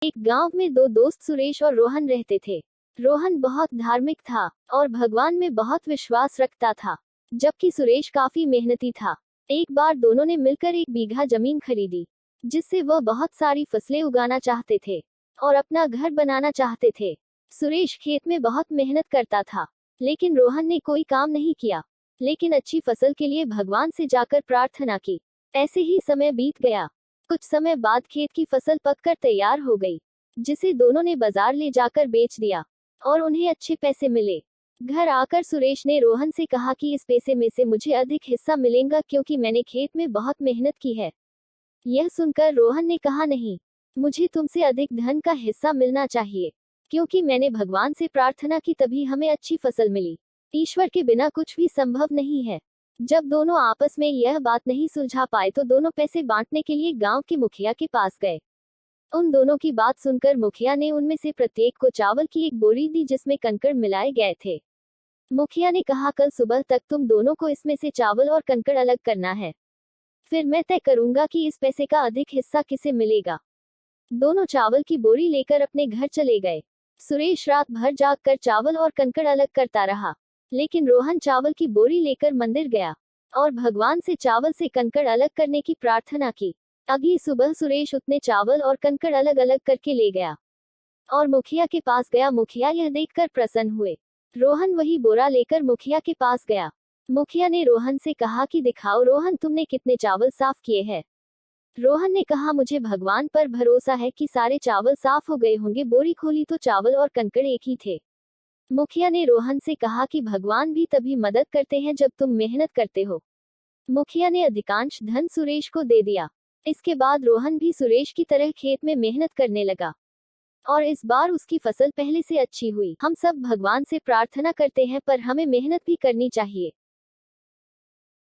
एक गांव में दो दोस्त सुरेश और रोहन रहते थे। रोहन बहुत धार्मिक था और भगवान में बहुत विश्वास रखता था, जबकि सुरेश काफी मेहनती था। एक बार दोनों ने मिलकर 1 बीघा जमीन खरीदी, जिससे वह बहुत सारी फसलें उगाना चाहते थे और अपना घर बनाना चाहते थे। सुरेश खेत में बहुत मेहनत करता था, लेकिन रोहन ने कोई काम नहीं किया, लेकिन अच्छी फसल के लिए भगवान से जाकर प्रार्थना की। ऐसे ही समय बीत गया। कुछ समय बाद खेत की फसल पककर तैयार हो गई, जिसे दोनों ने बाजार ले जाकर बेच दिया और उन्हें अच्छे पैसे मिले। घर आकर सुरेश ने रोहन से कहा कि इस पैसे में से मुझे अधिक हिस्सा मिलेगा, क्योंकि मैंने खेत में बहुत मेहनत की है। यह सुनकर रोहन ने कहा, नहीं, मुझे तुमसे अधिक धन का हिस्सा मिलना चाहिए, क्योंकि मैंने भगवान से प्रार्थना की तभी हमें अच्छी फसल मिली। ईश्वर के बिना कुछ भी संभव नहीं है। जब दोनों आपस में यह बात नहीं सुलझा पाए तो दोनों पैसे बांटने के लिए गांव के मुखिया के पास गए। उन दोनों की बात सुनकर मुखिया ने उनमें से प्रत्येक को चावल की एक बोरी दी, जिसमें कंकड़ मिलाए गए थे। मुखिया ने कहा, कल सुबह तक तुम दोनों को इसमें से चावल और कंकड़ अलग करना है, फिर मैं तय करूंगा कि इस पैसे का अधिक हिस्सा किसे मिलेगा। दोनों चावल की बोरी लेकर अपने घर चले गए। सुरेश रात भर जागकर चावल और कंकड़ अलग करता रहा, लेकिन रोहन चावल की बोरी लेकर मंदिर गया और भगवान से चावल से कंकड़ अलग करने की प्रार्थना की। अगली सुबह सुरेश उतने चावल और कंकड़ अलग अलग करके ले गया और मुखिया के पास गया। मुखिया यह देखकर प्रसन्न हुए। रोहन वही बोरा लेकर मुखिया के पास गया। मुखिया ने रोहन से कहा कि दिखाओ रोहन, तुमने कितने चावल साफ किए हैं। रोहन ने कहा, मुझे भगवान पर भरोसा है कि सारे चावल साफ हो गए होंगे। बोरी खोली तो चावल और कंकड़ एक ही थे। मुखिया ने रोहन से कहा कि भगवान भी तभी मदद करते हैं जब तुम मेहनत करते हो। मुखिया ने अधिकांश धन सुरेश को दे दिया। इसके बाद रोहन भी सुरेश की तरह खेत में मेहनत करने लगा और इस बार उसकी फसल पहले से अच्छी हुई। हम सब भगवान से प्रार्थना करते हैं, पर हमें मेहनत भी करनी चाहिए।